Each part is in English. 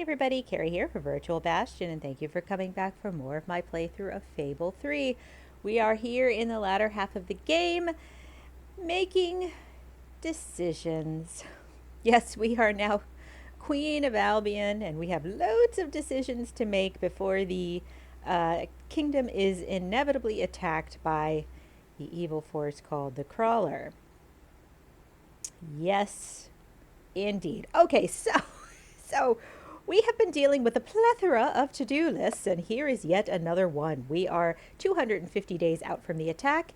everybody, Carrie here for Virtual Bastion, and thank you for coming back for more of my playthrough of Fable 3. We are here in the latter half of the game, making decisions. Yes, we are now Queen of Albion, and we have loads of decisions to make before the kingdom is inevitably attacked by the evil force called the Crawler. Yes, indeed. Okay, so we have been dealing with a plethora of to-do lists, and here is yet another one. We are 250 days out from the attack,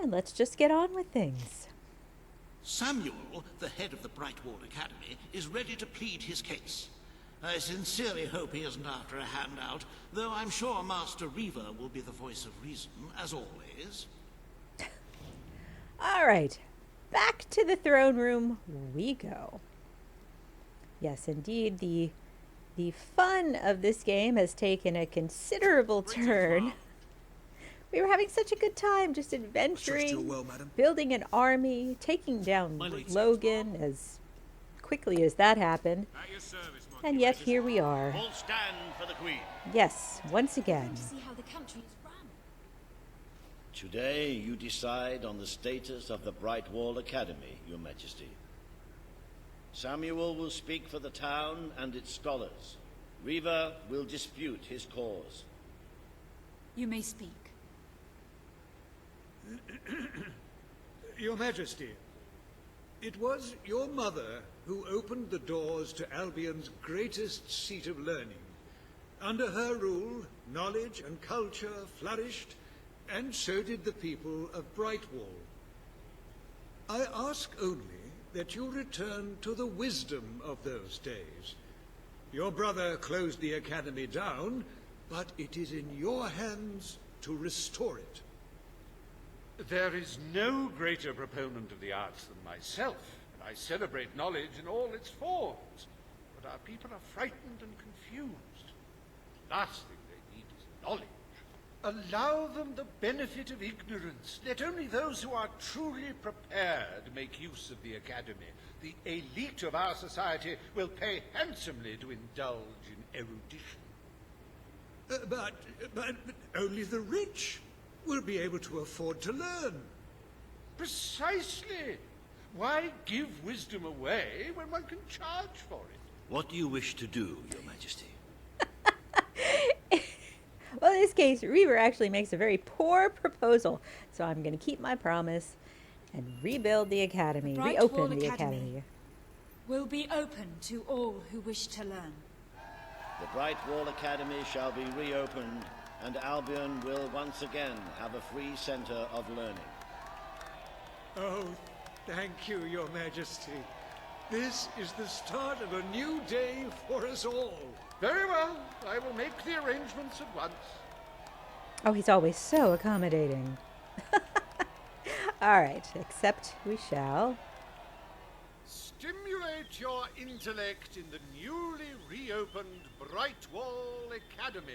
and let's just get on with things. Samuel, the head of the Brightwall Academy, is ready to plead his case. I sincerely hope he isn't after a handout, though I'm sure Master Reaver will be the voice of reason, as always. All right, back to the throne room we go. Yes, indeed, the fun of this game has taken a considerable turn. We were having such a good time just adventuring, building an army, taking down Logan as quickly as that happened. And yet here we are. All stand for the Queen. Yes, once again. See how the country is run. Today you decide on the status of the Brightwall Academy, Your Majesty. Samuel will speak for the town and its scholars. Reaver will dispute his cause. You may speak. Your Majesty, it was your mother who opened the doors to Albion's greatest seat of learning. Under her rule, knowledge and culture flourished, and so did the people of Brightwall. I ask only that you return to the wisdom of those days. Your brother closed the academy down, but it is in your hands to restore it. There is no greater proponent of the arts than myself, and I celebrate knowledge in all its forms. But our people are frightened and confused. The last thing they need is knowledge. Allow them the benefit of ignorance. Let only those who are truly prepared make use of the academy. The elite of our society will pay handsomely to indulge in erudition. But only the rich will be able to afford to learn. Precisely. Why give wisdom away when one can charge for it? What do you wish to do, Your Majesty? Well, in this case, Reaver actually makes a very poor proposal, so I'm going to keep my promise and rebuild the academy, reopen the academy. Will be open to all who wish to learn. The Brightwall Academy shall be reopened, and Albion will once again have a free center of learning. Oh, thank you, Your Majesty. This is the start of a new day for us all. Very well. I will make the arrangements at once. Oh, he's always so accommodating. All right, accept we shall. Stimulate your intellect in the newly reopened Brightwall Academy.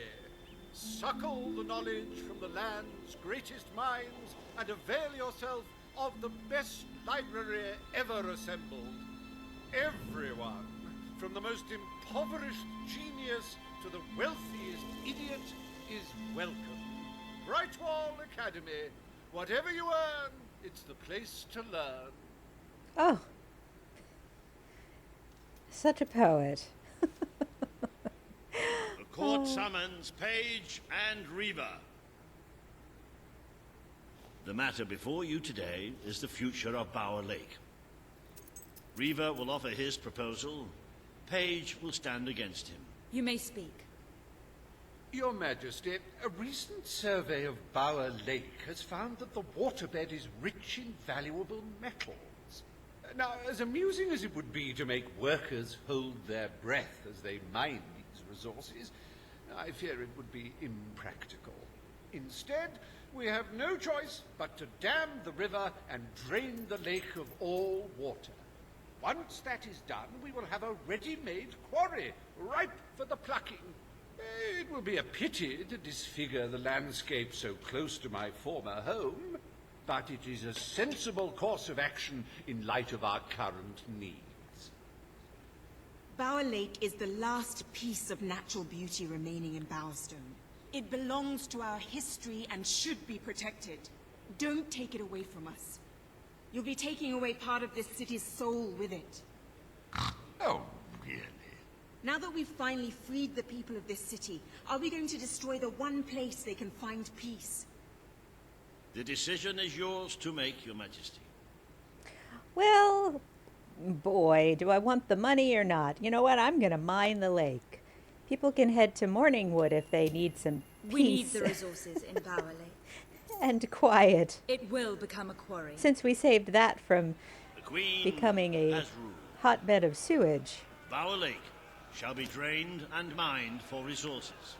Suckle the knowledge from the land's greatest minds and avail yourself of the best library ever assembled. Everyone, from the most impoverished genius to the wealthiest idiot, is welcome. Brightwall Academy. Whatever you earn, it's the place to learn. Oh, such a poet. The court summons Page and Reaver. The matter before you today is the future of Bower Lake. Reaver will offer his proposal. Page will stand against him. You may speak. Your Majesty, a recent survey of Bower Lake has found that the waterbed is rich in valuable metals. Now, as amusing as it would be to make workers hold their breath as they mine these resources, I fear it would be impractical. Instead, we have no choice but to dam the river and drain the lake of all water. Once that is done, we will have a ready-made quarry, ripe for the plucking. It will be a pity to disfigure the landscape so close to my former home, but it is a sensible course of action in light of our current needs. Bower Lake is the last piece of natural beauty remaining in Bastion. It belongs to our history and should be protected. Don't take it away from us. You'll be taking away part of this city's soul with it. Oh, really? Now that we've finally freed the people of this city, are we going to destroy the one place they can find peace? The decision is yours to make, Your Majesty. Well, boy, do I want the money or not. You know what? I'm going to mine the lake. People can head to Morningwood if they need some peace. We need the resources in Bower Lake. and quiet. It will become a quarry. Since we saved that from The Queen becoming a has ruled. hotbed of sewage. Bower Lake shall be drained and mined for resources.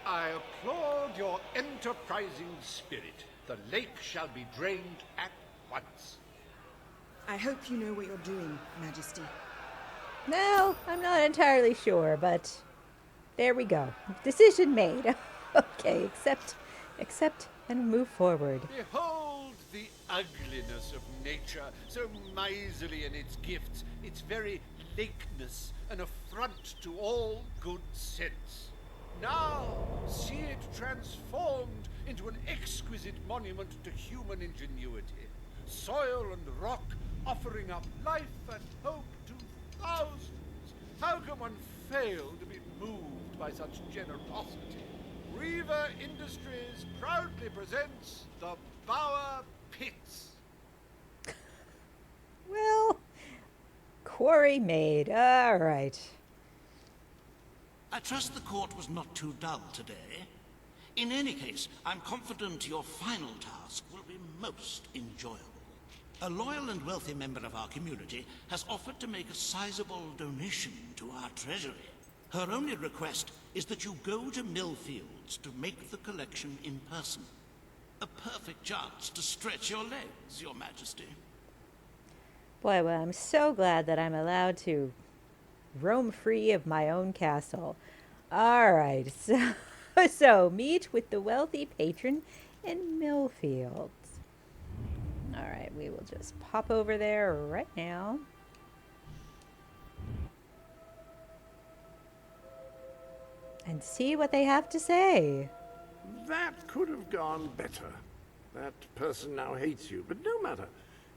I applaud your enterprising spirit. The lake shall be drained at once. I hope you know what you're doing, Majesty. No, I'm not entirely sure, but there we go. Decision made. Okay, accept and move forward. Behold the ugliness of nature, so miserly in its gifts, its very lakeness, an affront to all good sense. Now, see it transformed into an exquisite monument to human ingenuity. Soil and rock offering up life and hope to thousands. How can one fail to be moved by such generosity? Reaver Industries proudly presents the Bower Pits. Well, quarry made. All right. I trust the court was not too dull today. In any case, I'm confident your final task will be most enjoyable. A loyal and wealthy member of our community has offered to make a sizable donation to our treasury. Her only request is that you go to Millfields to make the collection in person. A perfect chance to stretch your legs, Your Majesty. Boy, well, I'm so glad that I'm allowed to roam free of my own castle. All right, so meet with the wealthy patron in Millfields. All right, we will just pop over there right now. And see what they have to say. That could have gone better. That person now hates you, but no matter.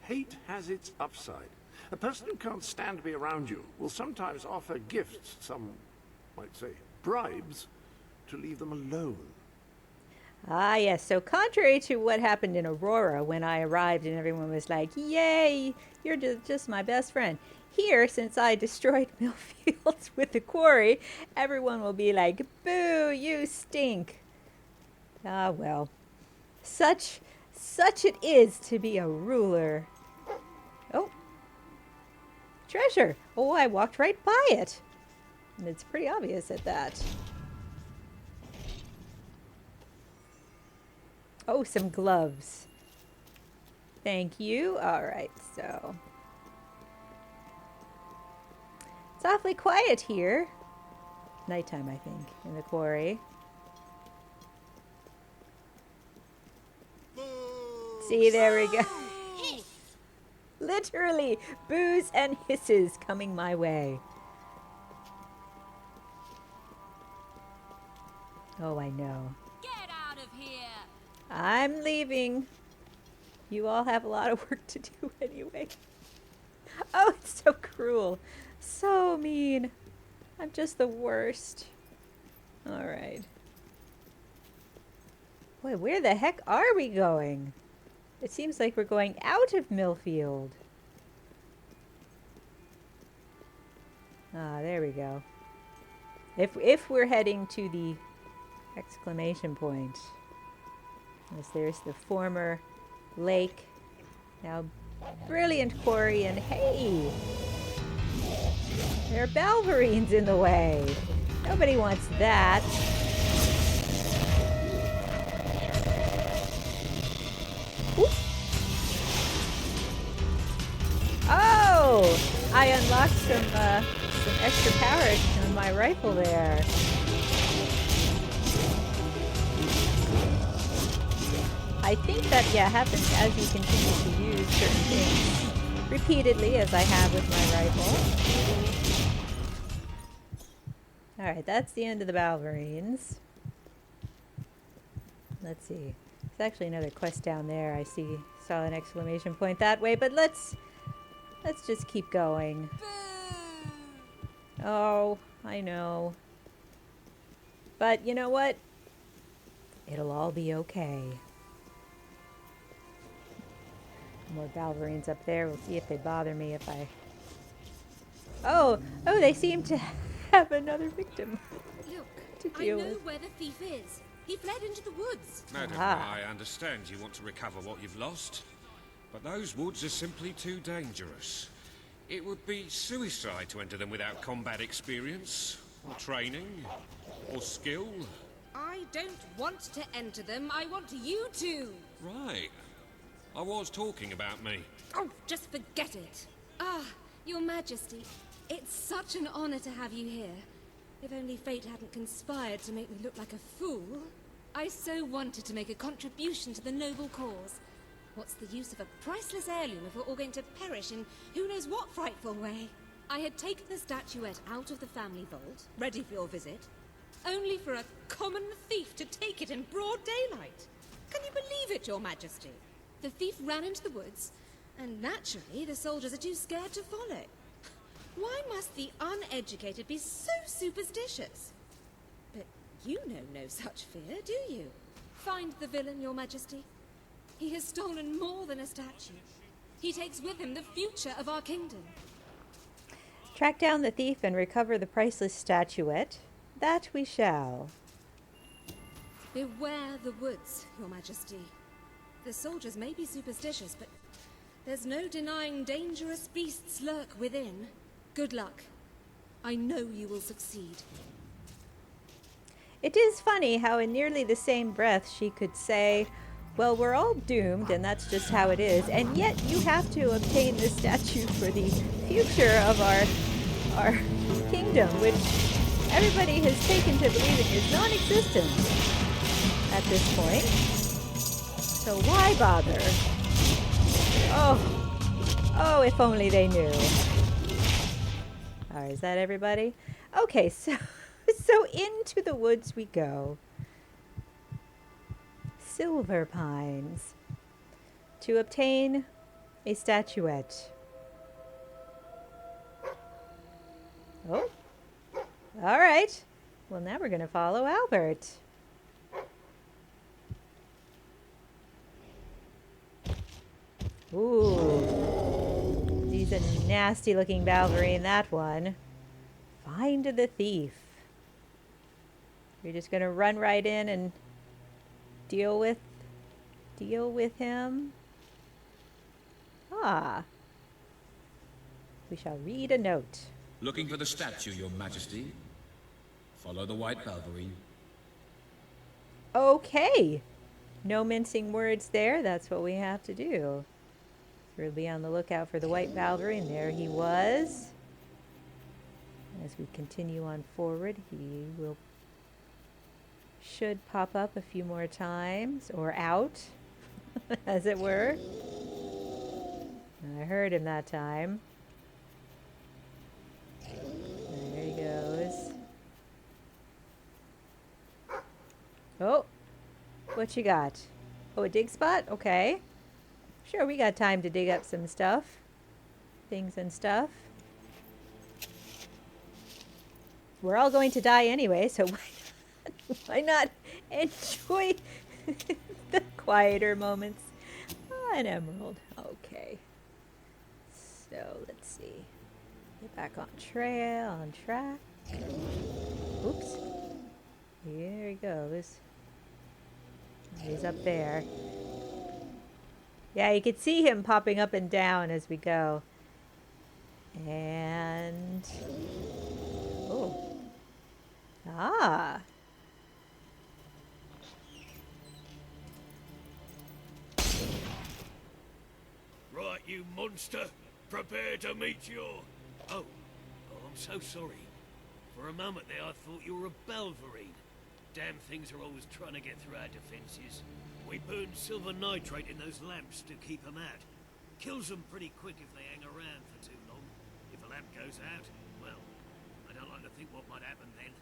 Hate has its upside. A person who can't stand to be around you will sometimes offer gifts, some might say bribes, to leave them alone. Ah, yes. So contrary to what happened in Aurora when I arrived and everyone was like, yay, you're just my best friend. Here, since I destroyed Millfields with the quarry, everyone will be like, boo, you stink. Ah, well. Such it is to be a ruler. Oh. Treasure. Oh, I walked right by it. And it's pretty obvious at that. Oh, some gloves. Thank you. All right, so. It's awfully quiet here. Nighttime, I think, in the quarry. See, there we go. Literally, boos and hisses coming my way. Oh, I know. Get out of here! I'm leaving. You all have a lot of work to do anyway. Oh, it's so cruel. So mean. I'm just the worst. All right. Boy, where the heck are we going? It seems like we're going out of Millfield. Ah, there we go. If we're heading to the exclamation point. Yes, there's the former lake. Now brilliant quarry, and hey! There are Balvarines in the way. Nobody wants that. Oop. Oh! I unlocked some extra power on my rifle there. I think that, yeah, happens as you continue to use certain things repeatedly, as I have with my rifle. Alright, that's the end of the Balvarines. Let's see. There's actually another quest down there. I saw an exclamation point that way, but let's just keep going. Oh, I know. But you know what? It'll all be okay. More Balverines up there. We'll see if they bother me if I... Oh, they seem to have another victim Look, to I deal know with. where the thief is. He fled into the woods. Madam, Ah. I understand you want to recover what you've lost, but those woods are simply too dangerous. It would be suicide to enter them without combat experience, or training, or skill. I don't want to enter them. I want you to. Right. I was talking about me. Oh, just forget it. Ah, Your Majesty, it's such an honor to have you here. If only fate hadn't conspired to make me look like a fool. I so wanted to make a contribution to the noble cause. What's the use of a priceless heirloom if we're all going to perish in who knows what frightful way? I had taken the statuette out of the family vault, ready for your visit, only for a common thief to take it in broad daylight. Can you believe it, Your Majesty? The thief ran into the woods, and naturally the soldiers are too scared to follow. Why must the uneducated be so superstitious? But you know no such fear, do you? Find the villain, Your Majesty. He has stolen more than a statue. He takes with him the future of our kingdom. Track down the thief and recover the priceless statuette. That we shall. Beware the woods, Your Majesty. The soldiers may be superstitious, but there's no denying dangerous beasts lurk within. Good luck. I know you will succeed. It is funny how in nearly the same breath she could say, well, we're all doomed and that's just how it is, and yet you have to obtain the statue for the future of our kingdom, which everybody has taken to believing is non-existent at this point. So why bother? Oh, if only they knew. Alright, is that everybody? Okay, so into the woods we go. Silver Pines. To obtain a statuette. Oh. Alright. Well, now we're going to follow Albert. Ooh. He's a nasty looking Balverine, that one. Find the thief. You're just gonna run right in and deal with him. Ah. We shall read a note. Looking for the statue, Your Majesty. Follow the white Balverine. Okay. No mincing words there. That's what we have to do. So we'll be on the lookout for the white Balverine. There he was. As we continue on forward, he should pop up a few more times, or out, as it were. I heard him that time. There he goes. Oh, what you got? Oh, a dig spot? Okay. Sure, we got time to dig up some stuff. Things and stuff. We're all going to die anyway, so why not enjoy the quieter moments? Oh, an emerald. Okay. So, let's see. Get back on track. Oops. Here he goes. He's up there. Yeah, you can see him popping up and down as we go. And... oh. Ah. Right, you monster. Prepare to meet your... Oh, I'm so sorry. For a moment there, I thought you were a Balvarine. Damn things are always trying to get through our defenses. We burn silver nitrate in those lamps to keep them out. Kills them pretty quick if they hang around for too long. If a lamp goes out, well, I don't like to think what might happen then.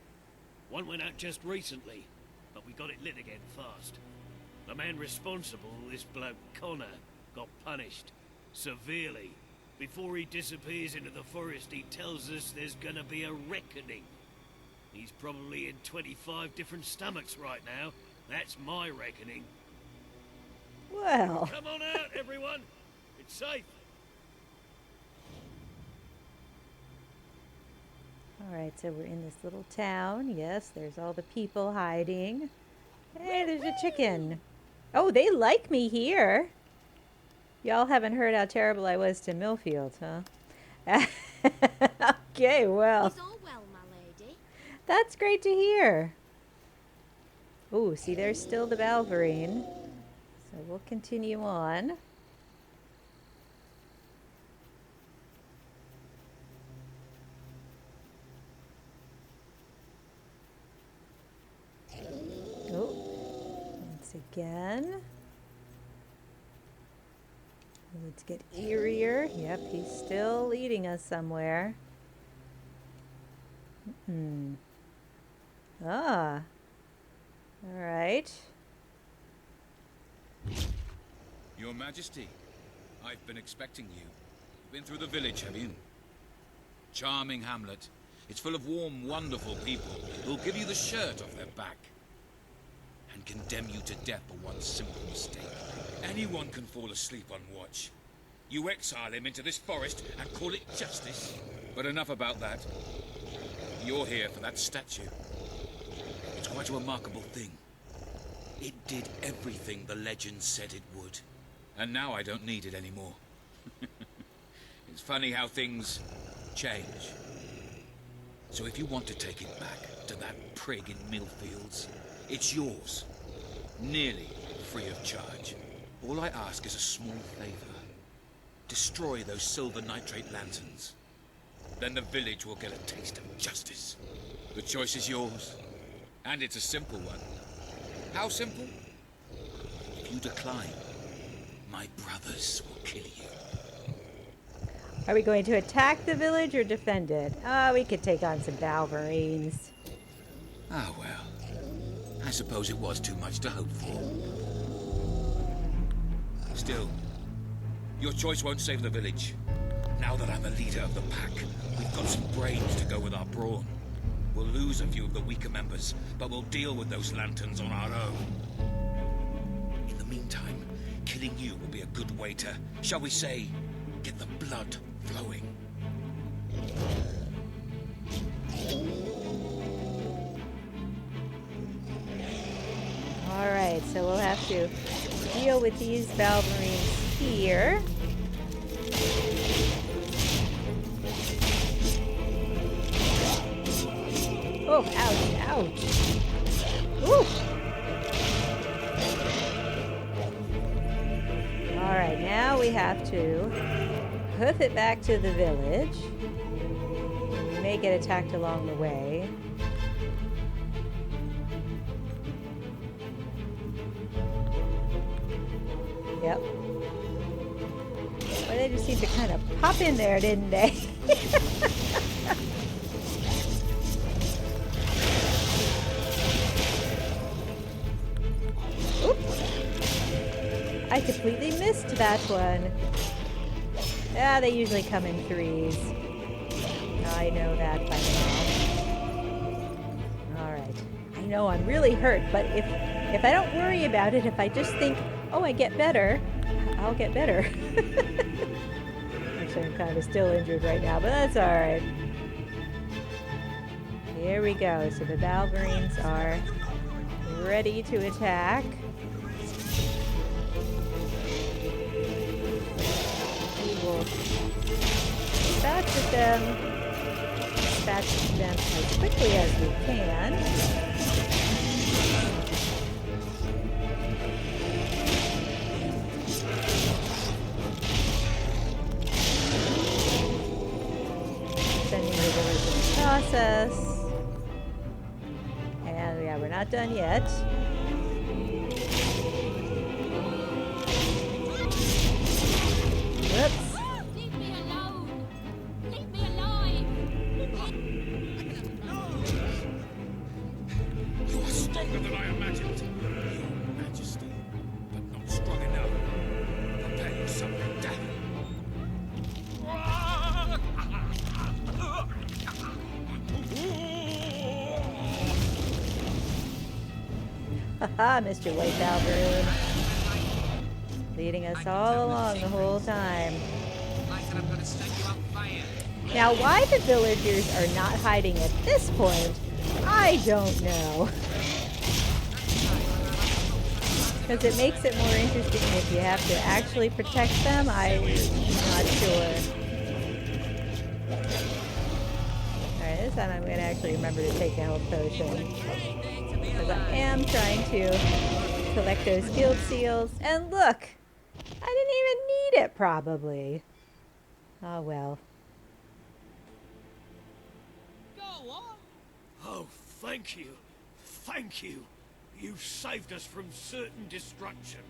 One went out just recently, but we got it lit again fast. The man responsible, this bloke Connor, got punished. Severely. Before he disappears into the forest, he tells us there's gonna be a reckoning. He's probably in 25 different stomachs right now. That's my reckoning. Well. Come on out, everyone. It's safe. Alright, so we're in this little town. Yes, there's all the people hiding. Hey, there's a chicken. Oh, they like me here. Y'all haven't heard how terrible I was to Millfield, huh? Okay, well. Is all well, my lady? That's great to hear. Ooh, see, there's still the Balvarine. So we'll continue on. Oh, once again. Let's get eerier. Yep, he's still leading us somewhere. Ah. All right. Your Majesty, I've been expecting you. You've been through the village, have you? Charming hamlet. It's full of warm, wonderful people who'll give you the shirt off their back and condemn you to death for one simple mistake. Anyone can fall asleep on watch. You exile him into this forest and call it justice. But enough about that. You're here for that statue. It's quite a remarkable thing. It did everything the legend said it would. And now I don't need it anymore. It's funny how things change. So if you want to take it back to that prig in Millfields, it's yours. Nearly free of charge. All I ask is a small favor. Destroy those silver nitrate lanterns. Then the village will get a taste of justice. The choice is yours. And it's a simple one. How simple? If you decline, my brothers will kill you. Are we going to attack the village or defend it? Oh, we could take on some Balvarines. Ah, well. I suppose it was too much to hope for. Still, your choice won't save the village. Now that I'm the leader of the pack, we've got some brains to go with our brawn. We'll lose a few of the weaker members, but we'll deal with those lanterns on our own. In the meantime, killing you will be a good way to, shall we say, get the blood flowing. Alright, so we'll have to deal with these Balvarines here. Oh, ouch, ouch. Ooh. Alright, now we have to hoof it back to the village. We may get attacked along the way. Yep. Well, they just seemed to kind of pop in there, didn't they? Oops. I completely missed that one. Yeah, they usually come in threes. I know that by now. Alright. I know I'm really hurt, but if I don't worry about it, if I just think, oh, I get better, I'll get better. Actually, I'm kind of still injured right now, but that's alright. Here we go. So the Balverines are ready to attack. We will dispatch them as quickly as we can. Sending the village in the process. And yeah, we're not done yet. Whoops. Leave me alone! Leave me alive! than I imagined. Your Majesty, but not strong enough. Prepare yourself for death. Haha, Mr. White Balverine. Leading us all along the whole time. Now, why the villagers are not hiding at this point, I don't know. Because it makes it more interesting if you have to actually protect them. I'm not sure. Alright, this time I'm going to actually remember to take a health potion. Because I am trying to collect those guild seals. And look! I didn't even need it, probably. Oh well. Oh, thank you. Thank you. You saved us from certain destruction.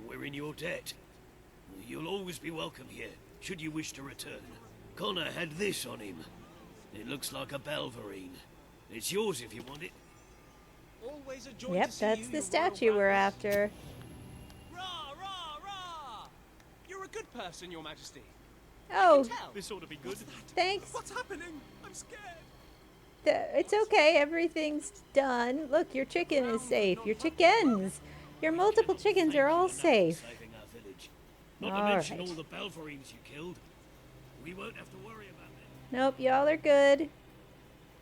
We're in your debt. You'll always be welcome here, should you wish to return. Connor had this on him. It looks like a Balvarine. It's yours if you want it. Always a joy Yep, to see that's you, the your statue royal we're highness. after. Rah, rah, rah! You're a good person, Your Majesty. Oh, This ought to be good. thanks. What's happening? I'm scared. It's okay, everything's done. Look, your chicken is safe. Your chickens! Your multiple chickens are all safe. Saving our village. Not to All mention right. all the Balvarines you killed. We won't have to worry about them. Nope, y'all are good.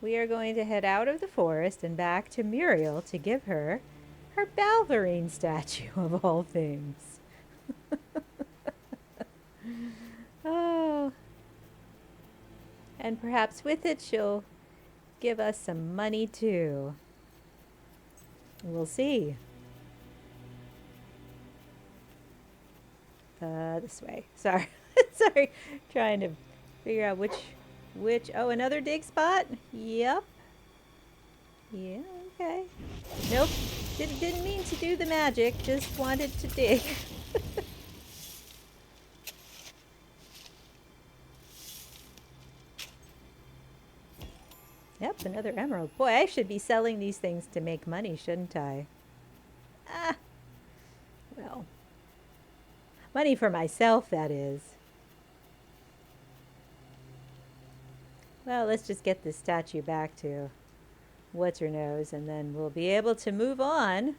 We are going to head out of the forest and back to Muriel to give her her Balverine statue, of all things. Oh. And perhaps with it she'll give us some money too. We'll see. This way. Sorry. Sorry. Trying to figure out which, oh, another dig spot? Yep. Yeah, okay. Nope. Didn't mean to do the magic, just wanted to dig. Yep, another emerald. Boy, I should be selling these things to make money, shouldn't I? Ah. Well. Money for myself, that is. Well, let's just get this statue back to what's-her-nose, and then we'll be able to move on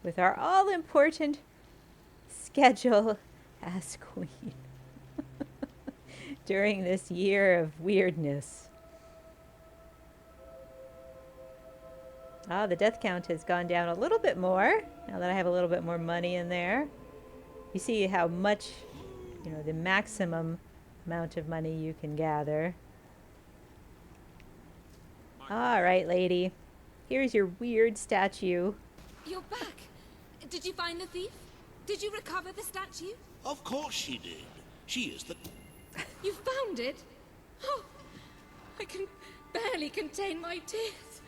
with our all-important schedule as queen during this year of weirdness. Ah, the death count has gone down a little bit more now that I have a little bit more money in there. You see how much, you know, the maximum amount of money you can gather. All right, lady. Here's your weird statue. You're back. Did you find the thief? Did you recover the statue? Of course she did. She is the... You found it? Oh, I can barely contain my tears.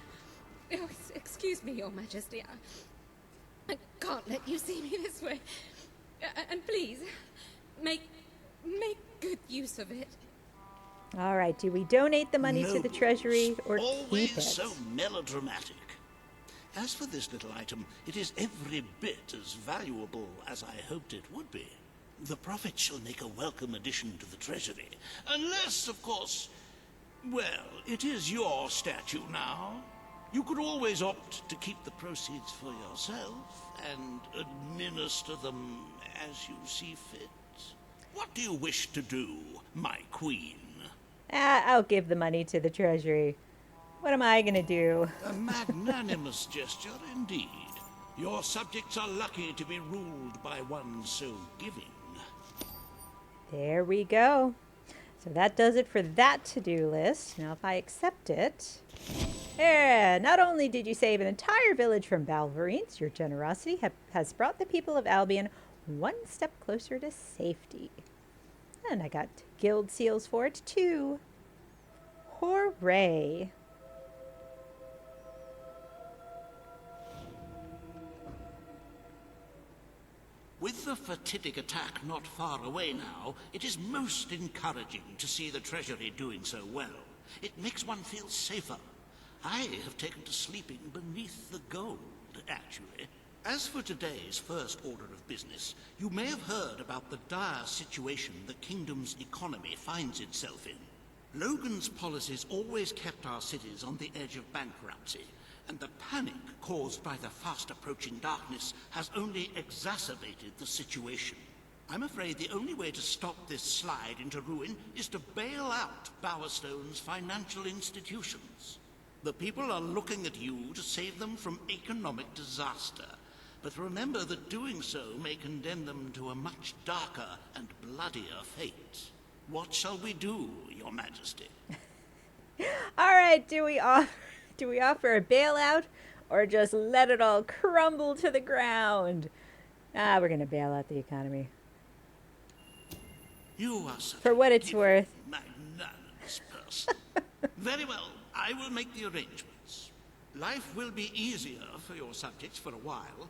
Oh, excuse me, Your Majesty. I can't let you see me this way. And please, make good use of it. All right, do we donate the money to the treasury or always keep it? so melodramatic. As for this little item, it is every bit as valuable as I hoped it would be. The profit shall make a welcome addition to the treasury. Unless, of course, well, it is your statue now. You could always opt to keep the proceeds for yourself and administer them as you see fit. What do you wish to do, my queen? I'll give the money to the treasury. What am I gonna do? A magnanimous gesture indeed. Your subjects are lucky to be ruled by one so giving. There we go. So that does it for that to-do list. Now if I accept it... Yeah, not only did you save an entire village from Balvarines, your generosity has brought the people of Albion one step closer to safety. And I got guild seals for it too. Hooray! With the fatidic attack not far away now, it is most encouraging to see the treasury doing so well. It makes one feel safer. I have taken to sleeping beneath the gold, actually. As for today's first order of business, you may have heard about the dire situation the kingdom's economy finds itself in. Logan's policies always kept our cities on the edge of bankruptcy, and the panic caused by the fast-approaching darkness has only exacerbated the situation. I'm afraid the only way to stop this slide into ruin is to bail out Bowerstone's financial institutions. The people are looking at you to save them from economic disaster. But remember that doing so may condemn them to a much darker and bloodier fate. What shall we do, Your Majesty? All right, do we offer a bailout or just let it all crumble to the ground? We're going to bail out the economy. You are such For what a it's worth. magnanimous person. Very well, I will make the arrangements. Life will be easier for your subjects for a while,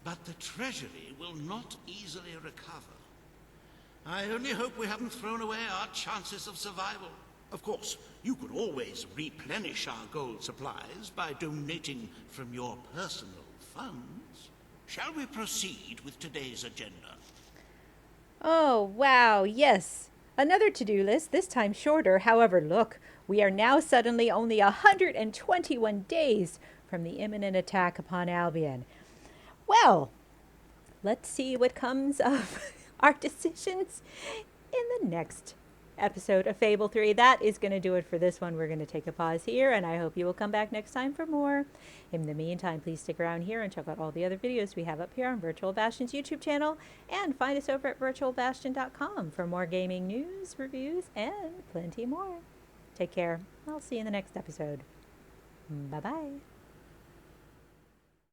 but the treasury will not easily recover. I only hope we haven't thrown away our chances of survival. Of course, you could always replenish our gold supplies by donating from your personal funds. Shall we proceed with today's agenda? Oh, wow, yes. Another to-do list, this time shorter. However, look, we are now suddenly only 121 days from the imminent attack upon Albion. Well, let's see what comes of our decisions in the next episode of Fable 3. That is going to do it for this one. We're going to take a pause here, and I hope you will come back next time for more. In the meantime, please stick around here and check out all the other videos we have up here on Virtual Bastion's YouTube channel, and find us over at virtualbastion.com for more gaming news, reviews, and plenty more. Take care. I'll see you in the next episode. Bye-bye.